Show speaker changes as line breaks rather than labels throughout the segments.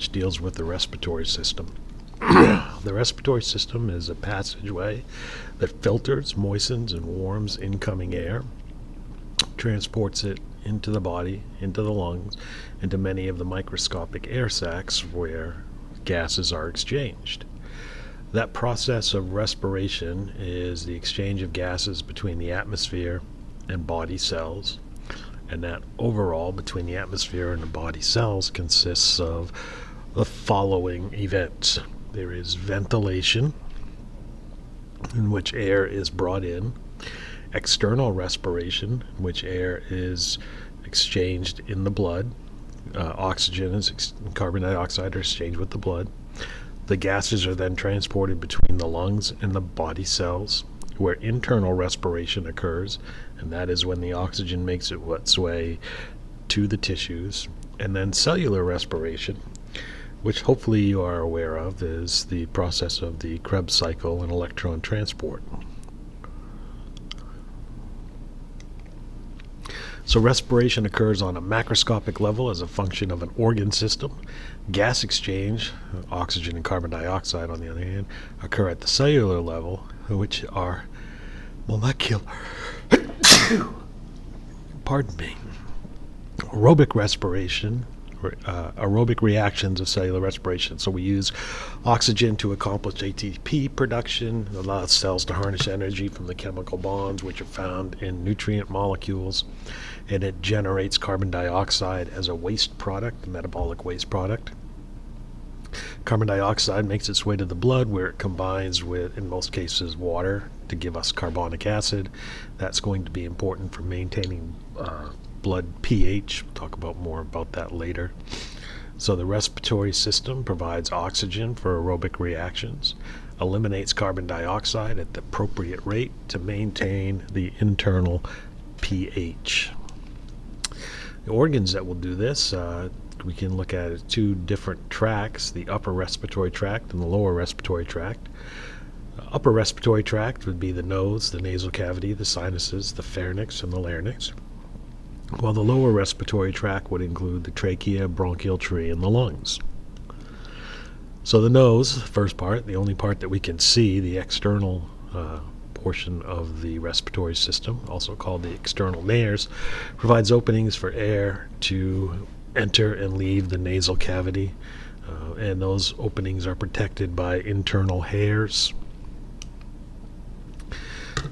which deals with the respiratory system. The respiratory system is a passageway that filters, moistens, and warms incoming air, transports it into the body, into the lungs, into many of the microscopic air sacs where gases are exchanged. That process of respiration is the exchange of gases between the atmosphere and body cells, and that overall between the atmosphere and the body cells consists of the following events. There is ventilation, in which air is brought in, external respiration, in which air is exchanged in the blood, oxygen and carbon dioxide are exchanged with the blood. The gases are then transported between the lungs and the body cells, where internal respiration occurs, and that is when the oxygen makes its way to the tissues. And then cellular respiration, which hopefully you are aware of, is the process of the Krebs cycle and electron transport. So respiration occurs on a macroscopic level as a function of an organ system. Gas exchange, oxygen and carbon dioxide on the other hand, occur at the cellular level, which are molecular pardon me, aerobic respiration, aerobic reactions of cellular respiration. So we use oxygen to accomplish ATP production. It allows cells to harness energy from the chemical bonds which are found in nutrient molecules, and it generates carbon dioxide as a waste product, a metabolic waste product. Carbon dioxide makes its way to the blood, where it combines with, in most cases, water to give us carbonic acid. That's going to be important for maintaining blood pH. We'll talk about more about that later. So the respiratory system provides oxygen for aerobic reactions, eliminates carbon dioxide at the appropriate rate to maintain the internal pH. The organs that will do this, we can look at two different tracts, the upper respiratory tract and the lower respiratory tract. Upper respiratory tract would be the nose, the nasal cavity, the sinuses, the pharynx, and the larynx, while the lower respiratory tract would include the trachea, bronchial tree, and the lungs. So the nose, first part, the only part that we can see, the external portion of the respiratory system, also called the external nares, provides openings for air to enter and leave the nasal cavity, and those openings are protected by internal hairs.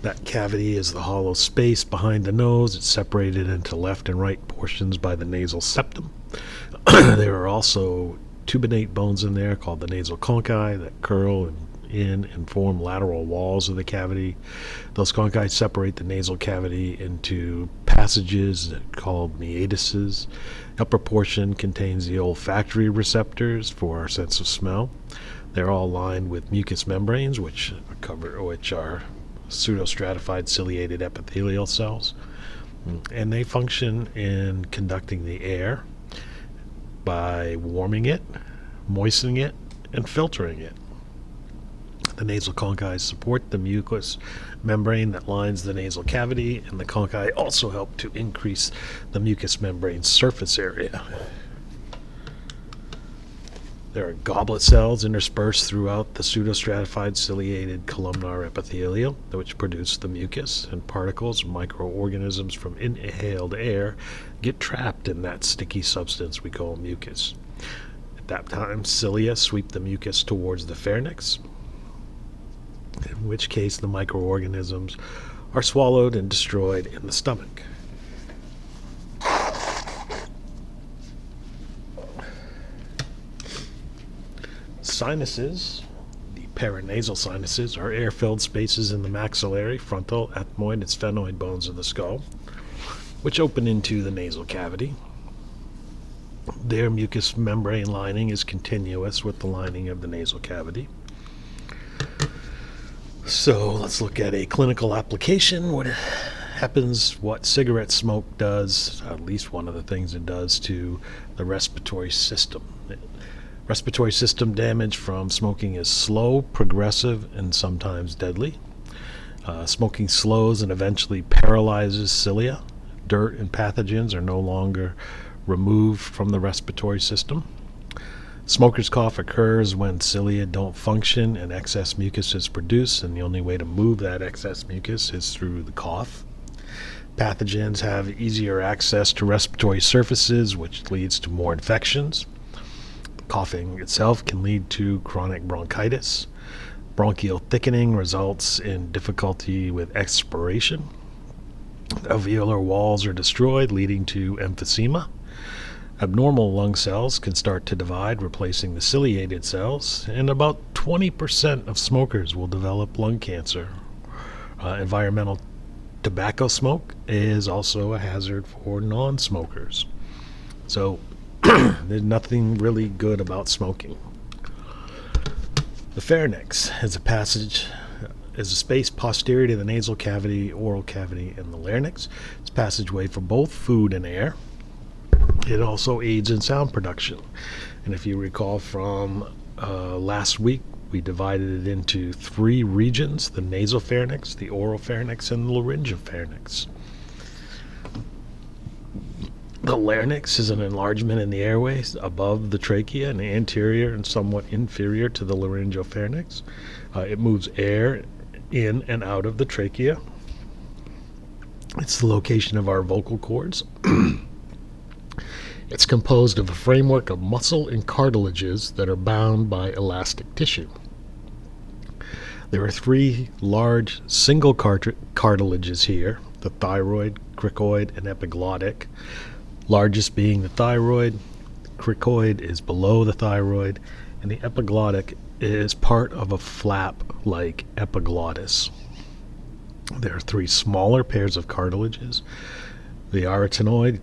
That cavity is the hollow space behind the nose. It's separated into left and right portions by the nasal septum. There are also turbinate bones in there called the nasal conchae that curl in and form lateral walls of the cavity. Those conchae separate the nasal cavity into passages called meatuses. The upper portion contains the olfactory receptors for our sense of smell. They're all lined with mucous membranes, which are pseudostratified ciliated epithelial cells, and they function in conducting the air by warming it, moistening it, and filtering it. The nasal conchae support the mucous membrane that lines the nasal cavity, and the conchae also help to increase the mucous membrane surface area. There are goblet cells interspersed throughout the pseudostratified ciliated columnar epithelium, which produce the mucus, and particles, microorganisms from inhaled air, get trapped in that sticky substance we call mucus. At that time, cilia sweep the mucus towards the pharynx, in which case the microorganisms are swallowed and destroyed in the stomach. Sinuses, the paranasal sinuses, are air-filled spaces in the maxillary, frontal, ethmoid, and sphenoid bones of the skull, which open into the nasal cavity. Their mucous membrane lining is continuous with the lining of the nasal cavity. So let's look at a clinical application. What happens, what cigarette smoke does, at least one of the things it does to the respiratory system. Respiratory system damage from smoking is slow, progressive, and sometimes deadly. Smoking slows and eventually paralyzes cilia. Dirt and pathogens are no longer removed from the respiratory system. Smoker's cough occurs when cilia don't function and excess mucus is produced, and the only way to move that excess mucus is through the cough. Pathogens have easier access to respiratory surfaces, which leads to more infections. Coughing itself can lead to chronic bronchitis. Bronchial thickening results in difficulty with expiration. Alveolar walls are destroyed, leading to emphysema. Abnormal lung cells can start to divide, replacing the ciliated cells, and about 20% of smokers will develop lung cancer. Environmental tobacco smoke is also a hazard for non-smokers. So there's nothing really good about smoking. The pharynx is a space posterior to the nasal cavity, oral cavity, and the larynx. It's passageway for both food and air. It also aids in sound production. And if you recall from last week, we divided it into 3 regions: the nasopharynx, the oropharynx, and the laryngopharynx. The larynx is an enlargement in the airways above the trachea and anterior and somewhat inferior to the laryngopharynx. It moves air in and out of the trachea. It's the location of our vocal cords. It's composed of a framework of muscle and cartilages that are bound by elastic tissue. There are 3 large single cartilages here: the thyroid, cricoid, and epiglottic. Largest being the thyroid. The cricoid is below the thyroid, and the epiglottic is part of a flap like epiglottis. There are 3 smaller pairs of cartilages: the arytenoid,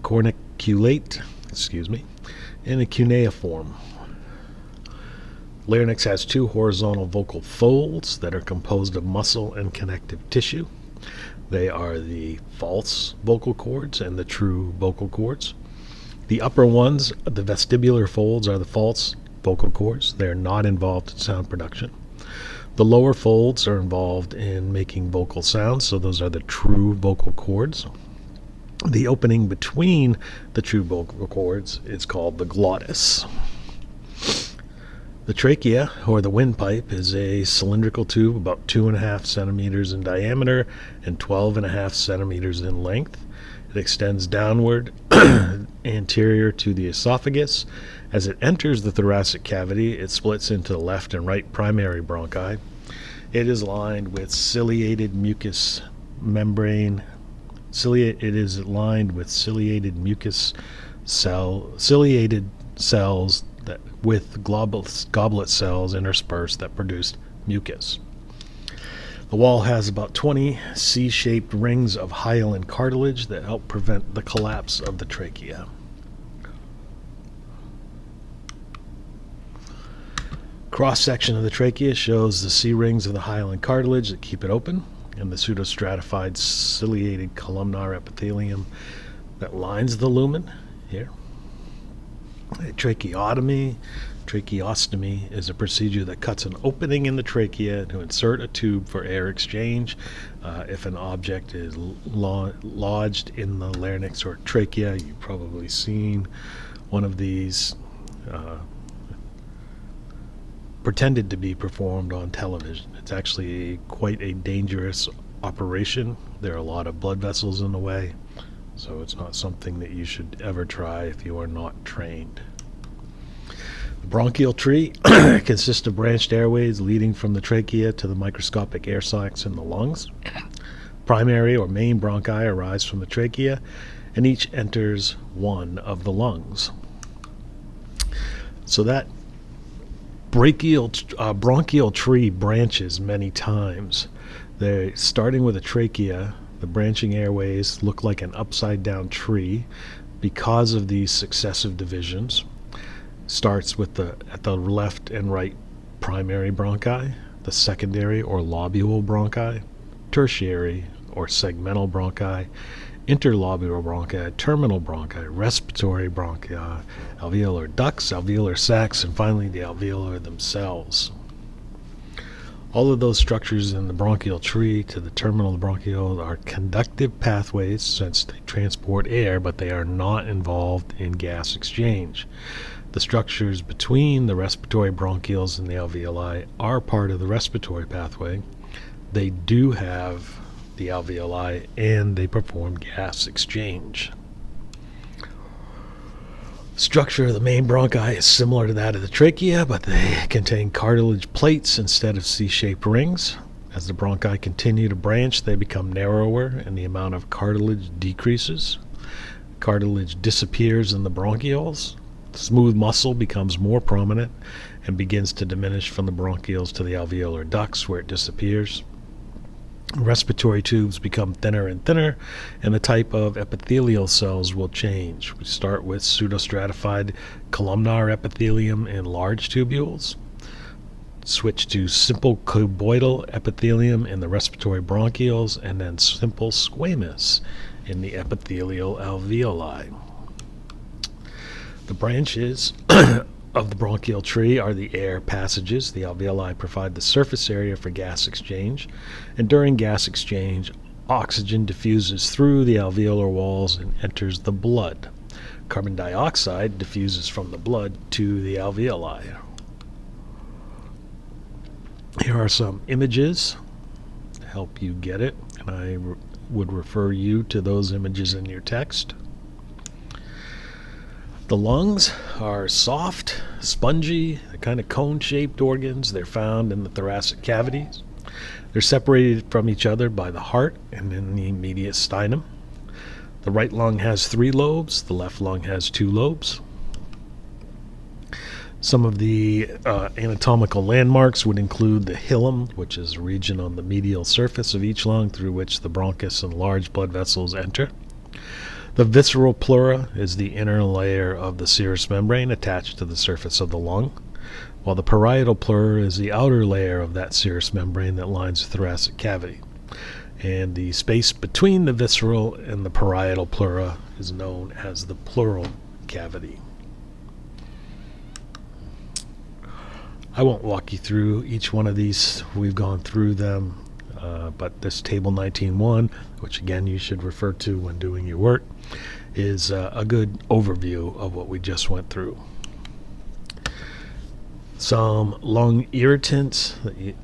corniculate, and the cuneiform. Larynx has 2 horizontal vocal folds that are composed of muscle and connective tissue. They are the false vocal cords and the true vocal cords. The upper ones, the vestibular folds, are the false vocal cords. They are not involved in sound production. The lower folds are involved in making vocal sounds, so those are the true vocal cords. The opening between the true vocal cords is called the glottis. The trachea, or the windpipe, is a cylindrical tube about 2.5 centimeters in diameter and 12.5 centimeters in length. It extends downward anterior to the esophagus. As it enters the thoracic cavity, it splits into the left and right primary bronchi. It is lined with ciliated mucus membrane. It is lined with ciliated cells with goblet cells interspersed that produce mucus. The wall has about 20 C-shaped rings of hyaline cartilage that help prevent the collapse of the trachea. Cross-section of the trachea shows the C-rings of the hyaline cartilage that keep it open, and the pseudostratified ciliated columnar epithelium that lines the lumen here. A tracheostomy is a procedure that cuts an opening in the trachea to insert a tube for air exchange. If an object is lodged in the larynx or trachea, you've probably seen one of these pretended to be performed on television. It's actually quite a dangerous operation. There are a lot of blood vessels in the way, so it's not something that you should ever try if you are not trained. The bronchial tree consists of branched airways leading from the trachea to the microscopic air sacs in the lungs. Primary or main bronchi arise from the trachea, and each enters one of the lungs. So that bronchial tree branches many times. They're starting with a trachea. The branching airways look like an upside-down tree because of these successive divisions. Starts with at the left and right primary bronchi, the secondary or lobule bronchi, tertiary or segmental bronchi, interlobular bronchi, terminal bronchi, respiratory bronchi, alveolar ducts, alveolar sacs, and finally the alveolar themselves. All of those structures in the bronchial tree to the terminal bronchiole are conductive pathways since they transport air, but they are not involved in gas exchange. The structures between the respiratory bronchioles and the alveoli are part of the respiratory pathway. They do have the alveoli and they perform gas exchange. Structure of the main bronchi is similar to that of the trachea, but they contain cartilage plates instead of C-shaped rings. As the bronchi continue to branch, they become narrower and the amount of cartilage decreases. Cartilage disappears in the bronchioles. Smooth muscle becomes more prominent and begins to diminish from the bronchioles to the alveolar ducts, where it disappears. Respiratory tubes become thinner and thinner, and the type of epithelial cells will change. We start with pseudostratified columnar epithelium in large tubules, switch to simple cuboidal epithelium in the respiratory bronchioles, and then simple squamous in the epithelial alveoli. The branches of the bronchial tree are the air passages. The alveoli provide the surface area for gas exchange, and during gas exchange, oxygen diffuses through the alveolar walls and enters the blood. Carbon dioxide diffuses from the blood to the alveoli. Here are some images to help you get it, and I would refer you to those images in your text. The lungs are soft, spongy, kind of cone-shaped organs. They're found in the thoracic cavities. They're separated from each other by the heart and in the immediate sternum. The right lung has 3 lobes. The left lung has 2 lobes. Some of the anatomical landmarks would include the hilum, which is a region on the medial surface of each lung through which the bronchus and large blood vessels enter. The visceral pleura is the inner layer of the serous membrane attached to the surface of the lung, while the parietal pleura is the outer layer of that serous membrane that lines the thoracic cavity. And the space between the visceral and the parietal pleura is known as the pleural cavity. I won't walk you through each one of these. We've gone through them. But this table 19.1, which again you should refer to when doing your work, is a good overview of what we just went through. Some lung irritants,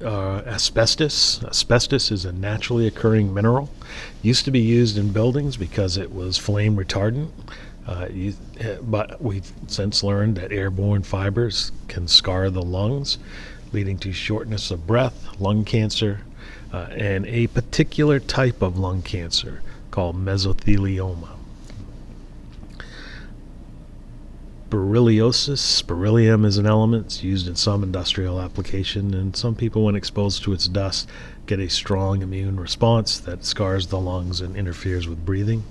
asbestos. Asbestos is a naturally occurring mineral. Used to be used in buildings because it was flame retardant. But we've since learned that airborne fibers can scar the lungs, leading to shortness of breath, lung cancer, and a particular type of lung cancer called mesothelioma. Berylliosis. Beryllium is an element. It's used in some industrial application, and some people, when exposed to its dust, get a strong immune response that scars the lungs and interferes with breathing.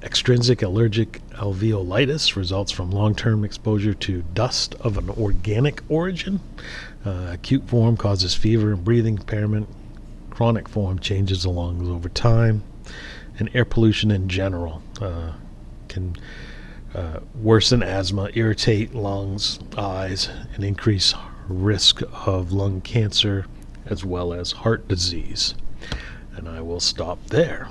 Extrinsic allergic alveolitis results from long-term exposure to dust of an organic origin. Acute form causes fever and breathing impairment. Chronic form changes the lungs over time. And air pollution in general can worsen asthma, irritate lungs, eyes, and increase risk of lung cancer as well as heart disease. And I will stop there.